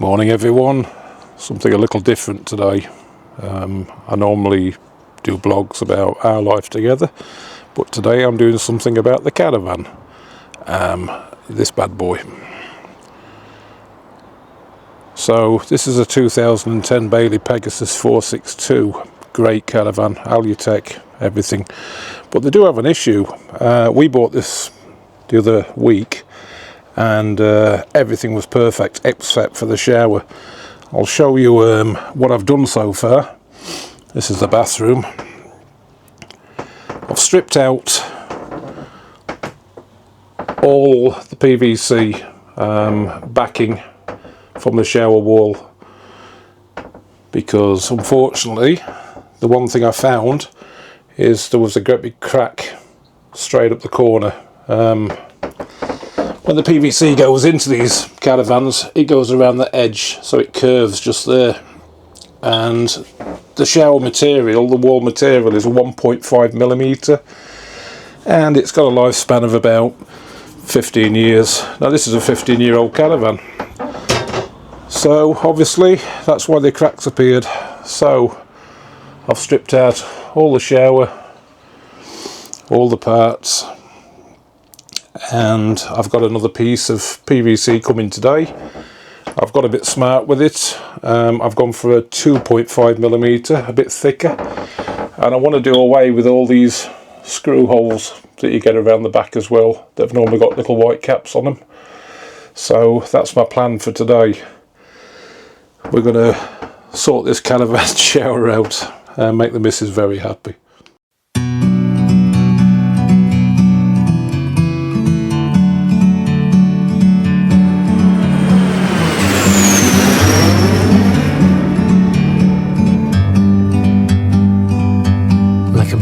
Morning everyone, something a little different today. I normally do blogs about our life together, but today I'm doing something about the Caravan, this bad boy. So this is a 2010 Bailey Pegasus 462, great Caravan, Alutech, everything, but they do have an issue. We bought this the other week and everything was perfect except for the shower. I'll show you what I've done so far. This is the bathroom. I've stripped out all the PVC backing from the shower wall because unfortunately the one thing I found is there was a great big crack straight up the corner. When the PVC goes into these Caravans, it goes around the edge, so it curves just there. And the shower material, the wall material, is 1.5mm, and it's got a lifespan of about 15 years. Now this is a 15-year-old Caravan, so obviously that's why the cracks appeared. So I've stripped out all the shower, all the parts, and I've got another piece of PVC coming today. I've got a bit smart with it. I've gone for a 2.5mm, a bit thicker, and I want to do away with all these screw holes that you get around the back as well. They've normally got little white caps on them. So that's my plan for today. We're going to sort this Caravan shower out and make the missus very happy.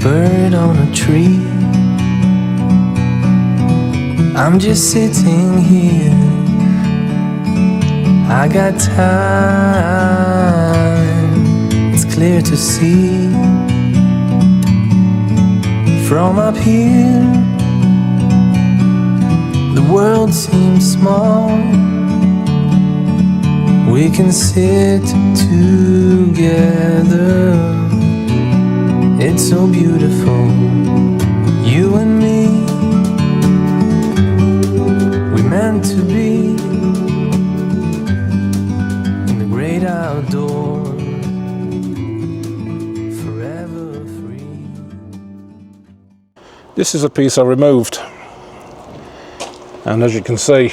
Bird on a tree, I'm just sitting here. I got time, it's clear to see. From up here, the world seems small. We can sit together. It's so beautiful, you and me. We meant to be in the great outdoors, forever free. This is a piece I removed, and as you can see,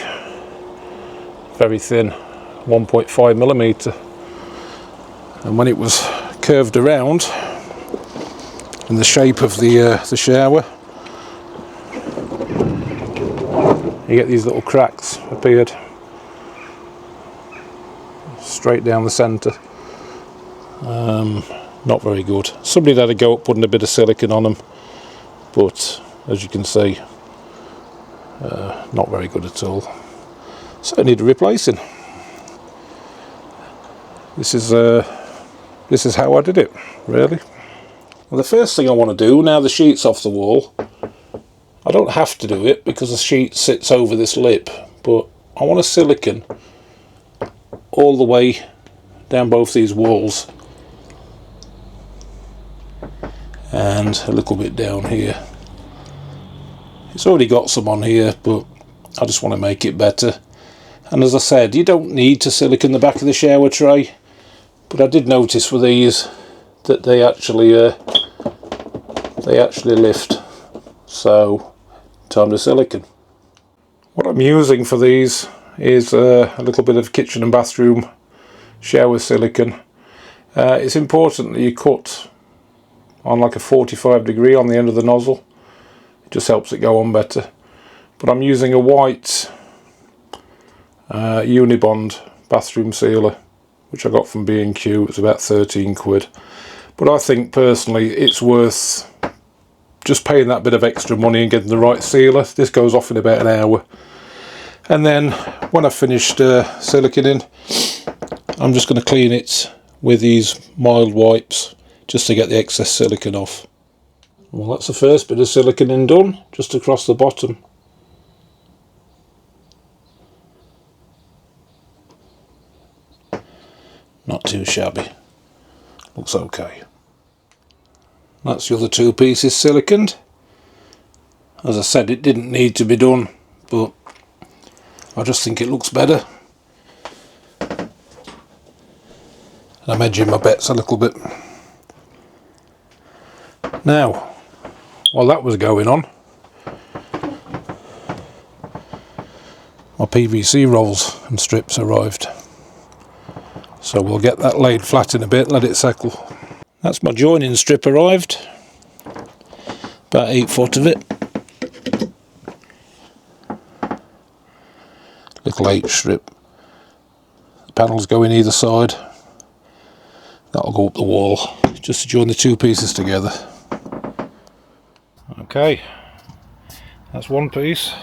very thin, 1.5mm, and when it was curved around in the shape of the shower, you get these little cracks appeared straight down the centre. Not very good. Somebody had a go at putting a bit of silicone on them, but as you can see, not very good at all. So I need replacing. This is how I did it, really. Well, the first thing I want to do, now the sheet's off the wall, I don't have to do it because the sheet sits over this lip, but I want to silicone all the way down both these walls and a little bit down here. It's already got some on here, but I just want to make it better. And as I said, you don't need to silicone the back of the shower tray, but I did notice with these that they actually lift, so time to silicone. What I'm using for these is a little bit of kitchen and bathroom shower silicone. It's important that you cut on like a 45° on the end of the nozzle. It just helps it go on better. But I'm using a white Unibond bathroom sealer, which I got from B&Q. It was about 13 quid. But I think personally it's worth just paying that bit of extra money and getting the right sealer. This goes off in about an hour. And then when I've finished siliconing, I'm just going to clean it with these mild wipes just to get the excess silicone off. Well, that's the first bit of siliconing done, just across the bottom. Not too shabby. Looks okay. That's the other two pieces siliconed. As I said, it didn't need to be done, but I just think it looks better. I'm edging my bets a little bit. Now, while that was going on, my PVC rolls and strips arrived. So we'll get that laid flat in a bit, let it settle. That's my joining strip arrived. About 8 foot of it. Little H strip. The panels go in either side. That'll go up the wall, just to join the two pieces together. Okay, that's one piece.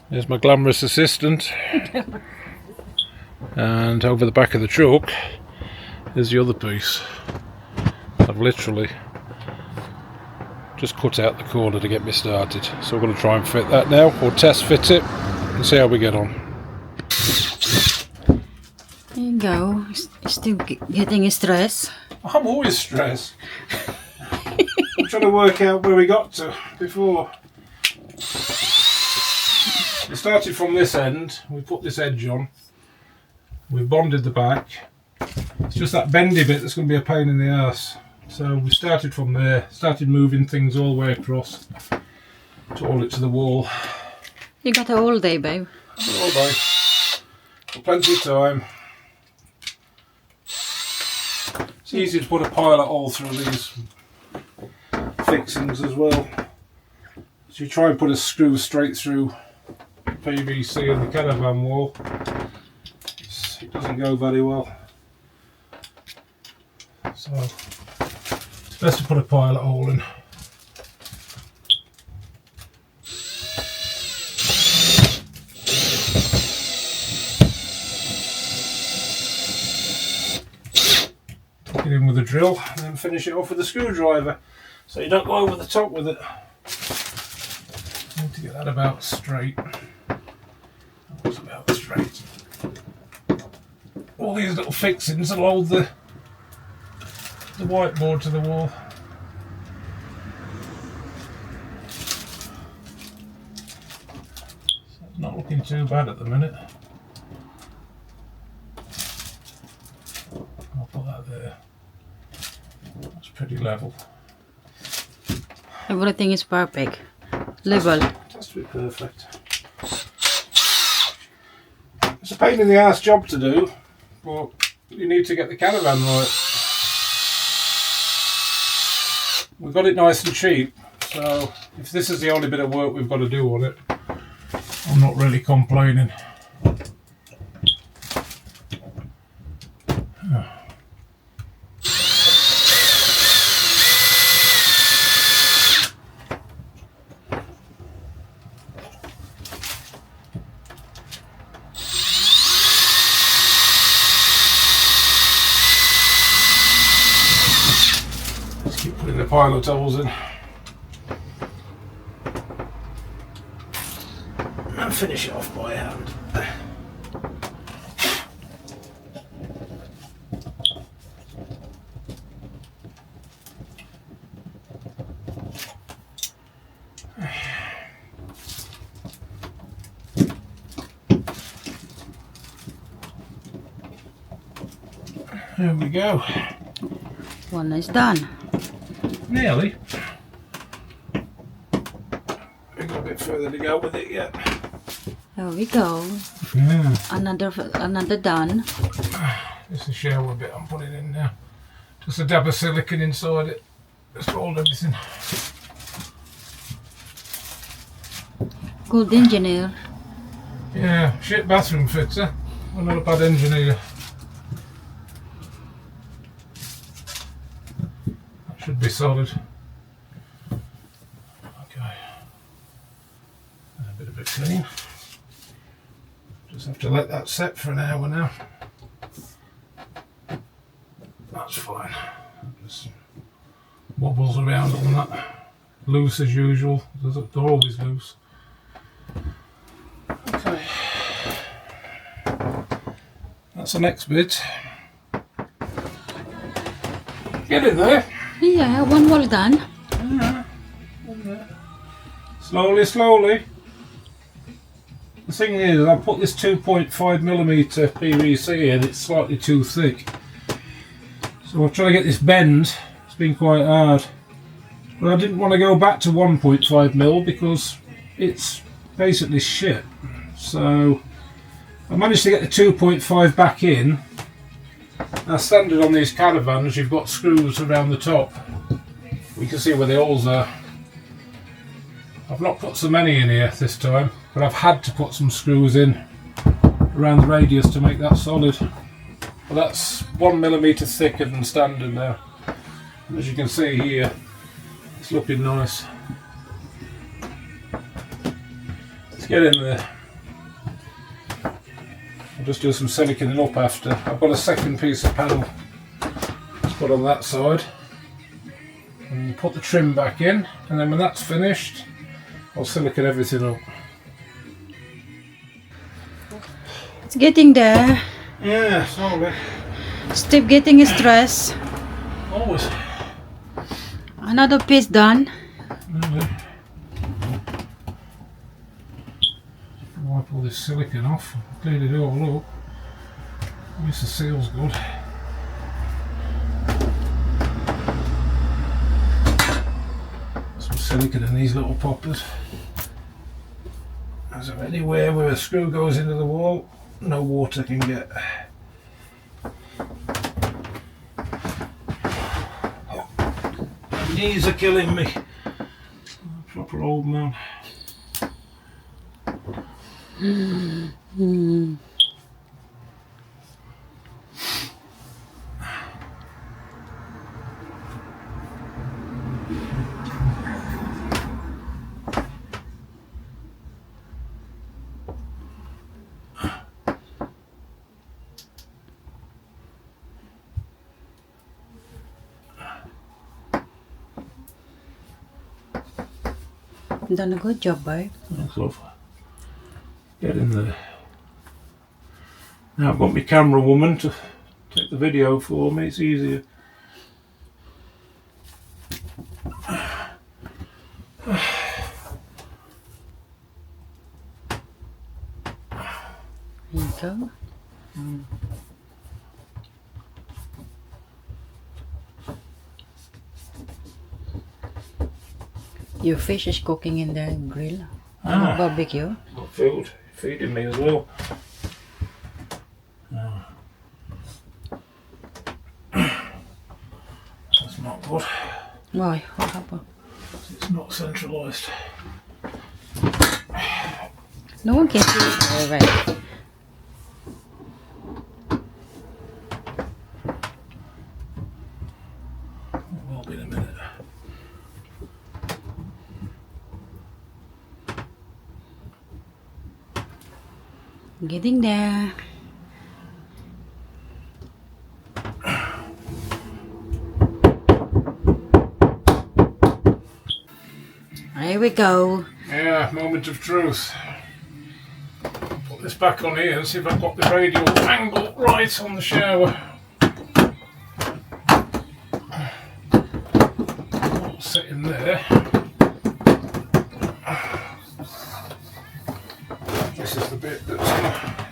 There's my glamorous assistant. And over the back of the truck is the other piece. I've literally just cut out the corner to get me started. So we're going to try and fit that now, or test fit it, and see how we get on. There you go. Still getting stressed. I'm always stressed. I'm trying to work out where we got to before. We started from this end, we put this edge on, we bonded the back. It's just that bendy bit that's going to be a pain in the arse. So we started from there, started moving things all the way across to all it to the wall. You got all day, babe. All day. Got plenty of time. It's easy to put a pilot hole through these fixings as well. So you try and put a screw straight through PVC in the caravan wall. It doesn't go very well. So it's best to put a pilot hole in. Tuck it in with a drill and then finish it off with a screwdriver so you don't go over the top with it. Need to get that about straight. That's about straight. All these little fixings will hold the whiteboard to the wall. So it's not looking too bad at the minute. I'll put that there. That's pretty level. Everything is perfect. Level. It has to be perfect. It's a pain in the ass job to do, but you need to get the caravan right. We've got it nice and cheap, so if this is the only bit of work we've got to do on it, I'm not really complaining. Putting the pilot holes in and finish it off by hand. There we go. One is done. Nearly. We've got a bit further to go with it yet. There we go. Yeah. Another done. This is the shower bit I'm putting in now. Just a dab of silicone inside it. Just hold everything. Good engineer. Yeah, shit bathroom fitter. I'm not a bad engineer. That should be solid. Okay. And a bit of it clean. Just have to let that set for an hour now. That's fine. Just wobbles around on that. Loose as usual. They're always loose. Okay. That's the next bit. Get in there. Yeah, one wall done. Slowly, slowly. The thing is, I put this 2.5mm PVC in, it's slightly too thick. So I'm trying to get this bend, it's been quite hard. But I didn't want to go back to 1.5mm because it's basically shit. So I managed to get the 2.5 back in. Now standard on these caravans, you've got screws around the top. You can see where the holes are. I've not put so many in here this time, but I've had to put some screws in around the radius to make that solid. But that's 1mm thicker than standard now. And as you can see here, it's looking nice. Let's get in there. I'll just do some siliconing up after. I've got a second piece of panel to put on that side. And put the trim back in, and then when that's finished, I'll silicone everything up. It's getting there. Yeah, slowly. Still getting stressed. Always. Another piece done. Wipe all this silicone off, clean it all up. At least the seal's good. Some silicone in these little poppers. Is there anywhere where a screw goes into the wall, no water can get. My knees are killing me. I'm a proper old man. Done a good job, babe. Thanks, love. Get in there. Now I've got my camera woman to take the video for me, it's easier. Here you go. Your fish is cooking in the grill. Barbecue. Got food, feeding me as well. That's not good. Why? What happened? It's not centralised. No one can see it. All right. It will be in a minute. Getting there. Here we go. Yeah, moment of truth. Put this back on here and see if I've got the radial angle right on the shower. Sit in there. This is the bit that's,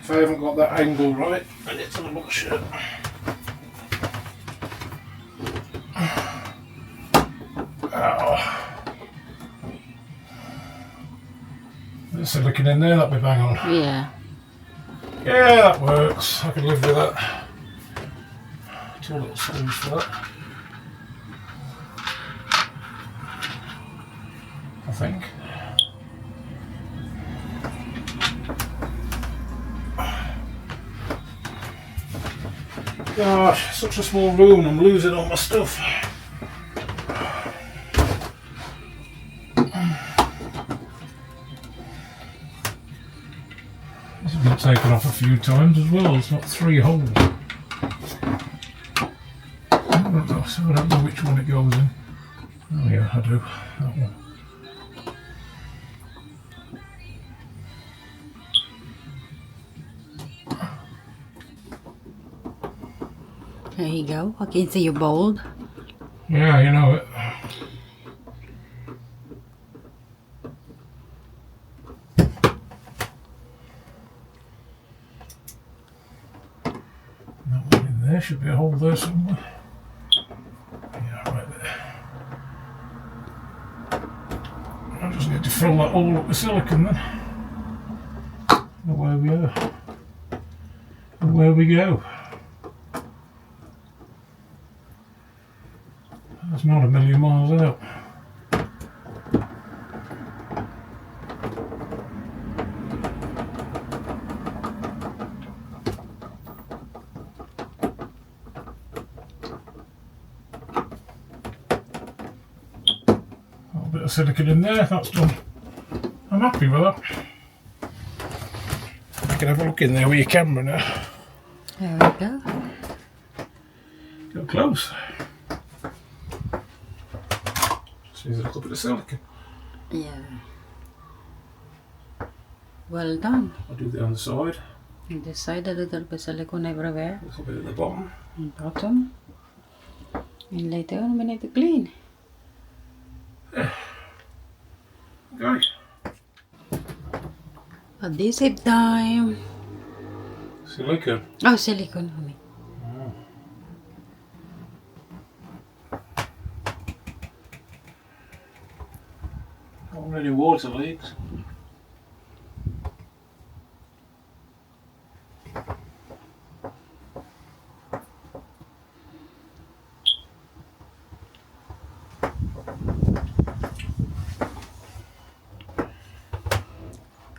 if I haven't got that angle right, then it's a look shit. Silicone in there, that'll be bang on. Yeah. Yeah, that works. I can live with that. 2 little screws for that. I think. Gosh, such a small room, I'm losing all my stuff. This has been taken off a few times as well, it's got 3 holes. I don't know which one it goes in. Oh yeah, I do, that one. There you go. I can see you bold. Yeah, you know it. That one in there, should be a hole there somewhere. Yeah, right there. I just need to fill that hole up with silicone then. And away we go. And where we go. That's not a million miles out. A little bit of silicone in there, that's done. I'm happy with that. You can have a look in there with your camera now. There we go. Go close. Just use a little bit of silicone. Yeah. Well done. I'll do the other side. On this side, a little bit silicone everywhere. A little bit at the bottom. And bottom. And later on, we need to clean. Okay. Adhesive time. Silicone. Oh, silicone, honey. Not really water leaks.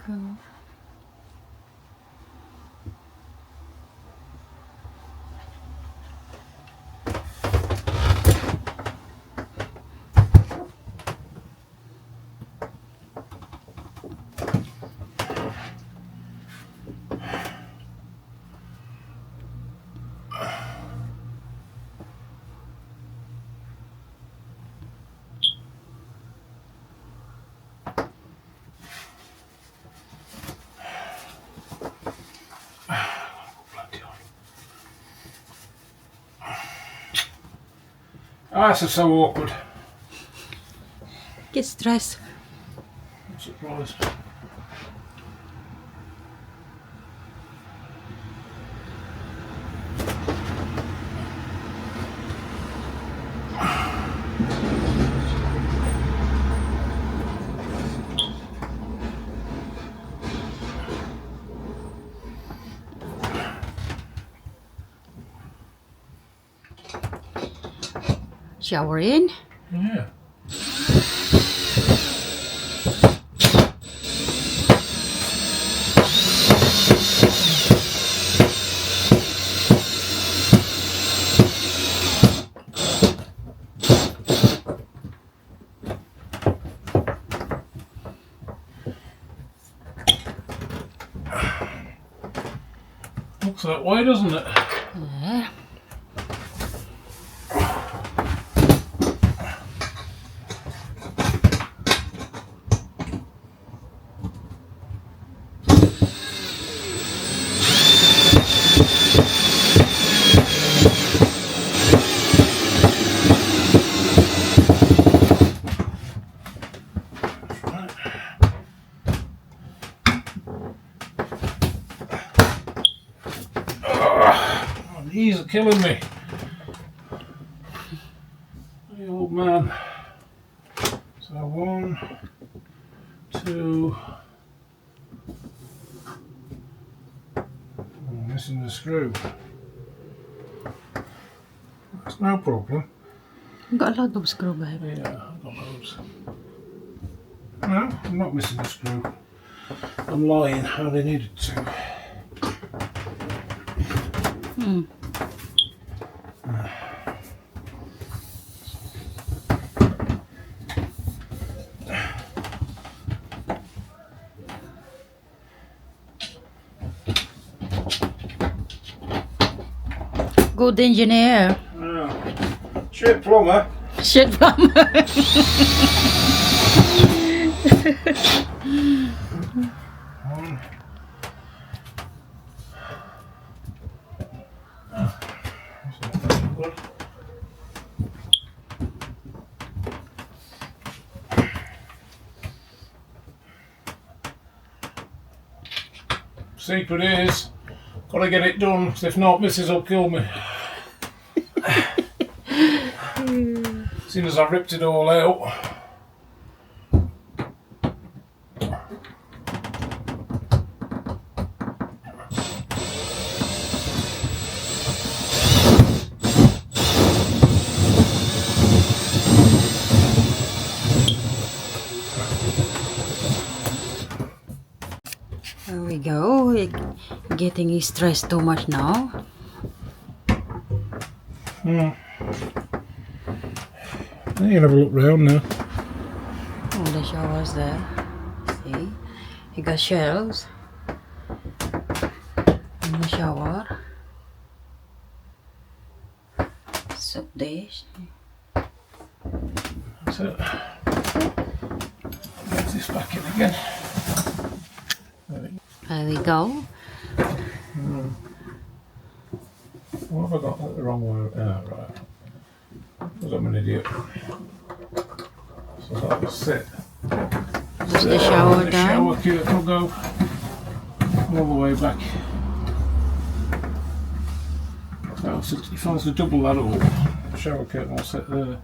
Cool. Ah, this is so awkward. Get stressed. I'm surprised. Shower in. Yeah. Looks that way, doesn't it? Yeah. These are killing me. The old man. So 1, 2. I'm missing the screw. That's no problem. I've got a lot of screw, babe. Yeah, I've got loads. No, I'm not missing the screw. I'm lying. I only needed 2. Hmm. Good engineer. Shit plumber. Shit plumber. One. Secret is, gotta get it done, 'cause if not, Mrs. will kill me. Seeing as I ripped it all out. There we go. We're getting stressed too much now. You can have a look round now. Oh, the shower's there. See? You got shelves. In the shower. Soap dish. That's it. Get this back in again. There we go. What have I got that the wrong way? Ah, right. Because I'm an idiot. So that was it. Just the shower The done. shower curtain will go all the way back. So if I was to double that up, the shower curtain will sit there.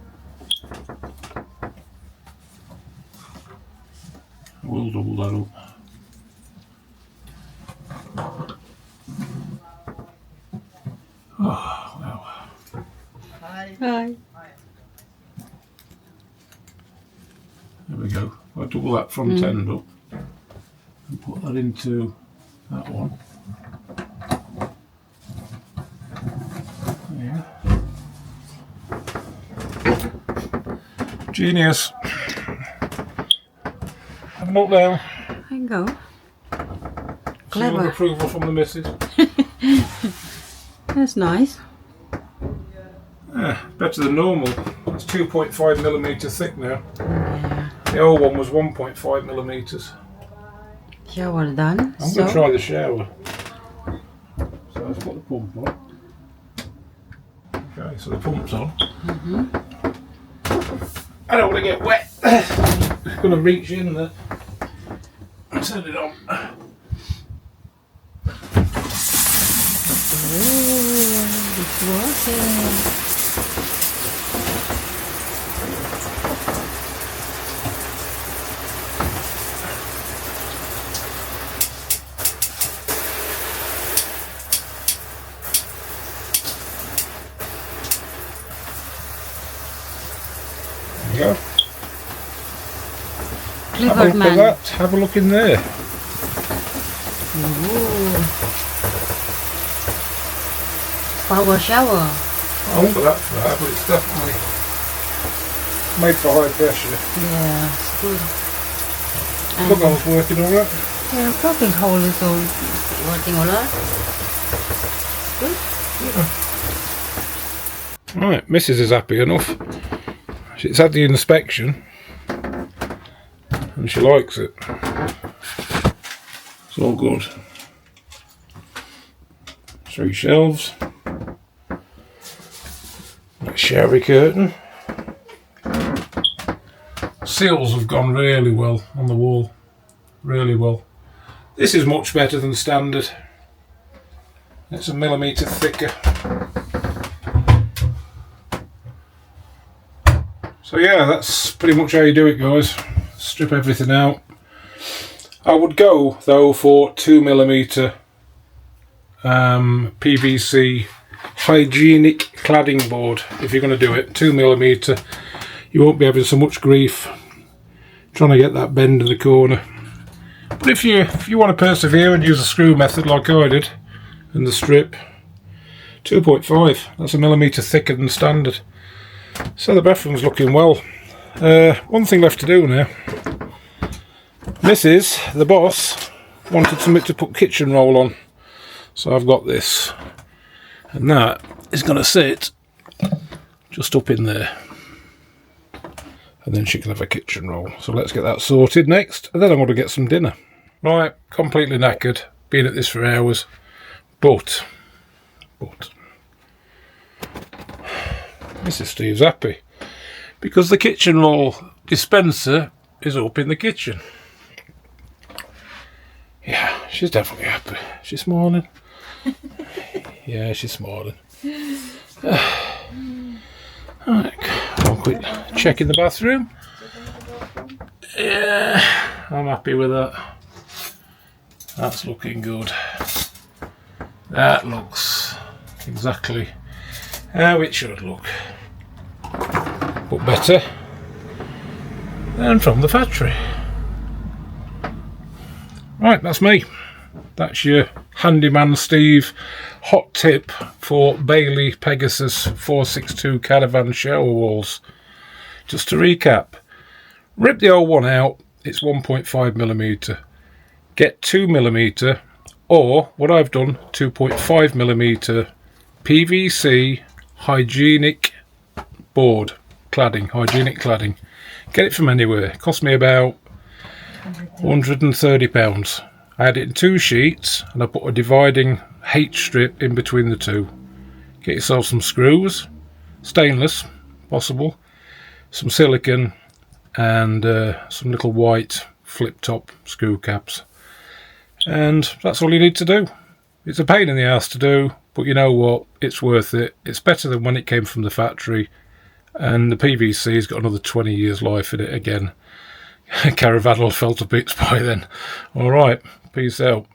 I will double that up. Oh, wow. Hi. There we go. I'll double that front end up and put that into that one. Yeah. Genius. Have a look now. There you go. Seal of Clever. approval from the missus. That's nice. Yeah, better than normal. It's 2.5mm thick now. Yeah. The old one was 1.5mm. Shower done. I'm going to try the shower. So let's put the pump on. Okay, so the pump's on. I don't want to get wet. I'm going to reach in there and turn it on. Ooh, it's working. There you go. Have a Clever look man. at that. Have a look in there. Ooh. Power shower. I won't go that far, but it's definitely made for high pressure. Yeah, it's good. Plug hole's working alright. Yeah, plugging hole is all working alright. Good. Right, Mrs. is happy enough. She's had the inspection and she likes it. It's all good. 3 shelves. Shower curtain. Seals have gone really well on the wall. Really well. This is much better than standard. It's a millimetre thicker. So yeah, that's pretty much how you do it, guys. Strip everything out. I would go though for 2mm PVC hygienic cladding board if you're going to do it. 2mm. You won't be having so much grief trying to get that bend in the corner. But if you want to persevere and use the screw method like I did and the strip, 2.5. That's a millimetre thicker than standard. So the bathroom's looking well. One thing left to do now. Mrs., the boss, wanted something to put kitchen roll on. So I've got this. And that is going to sit just up in there. And then she can have a kitchen roll. So let's get that sorted next. And then I'm going to get some dinner. Right, completely knackered. Been at this for hours. But Mrs. Steve's happy. Because the kitchen roll dispenser is up in the kitchen. Yeah, she's definitely happy. She's smiling. Yeah, she's smiling. Right, one quick check in the bathroom. Yeah, I'm happy with that. That's looking good. That looks exactly how it should look, but better than from the factory. Right, that's me. That's your handyman Steve hot tip for Bailey Pegasus 462 Caravan shower walls. Just to recap, rip the old one out, it's 1.5mm. Get 2mm, or what I've done, 2.5mm PVC hygienic board cladding, hygienic cladding. Get it from anywhere. Cost me about £130. I had it in 2 sheets and I put a dividing H strip in between the two. Get yourself some screws, stainless possible, some silicone and some little white flip top screw caps, and that's all you need to do. It's a pain in the ass to do, but you know what, it's worth it. It's better than when it came from the factory, and the PVC's got another 20 years life in it again. Caravan will have fell to bits by then. Alright, peace out.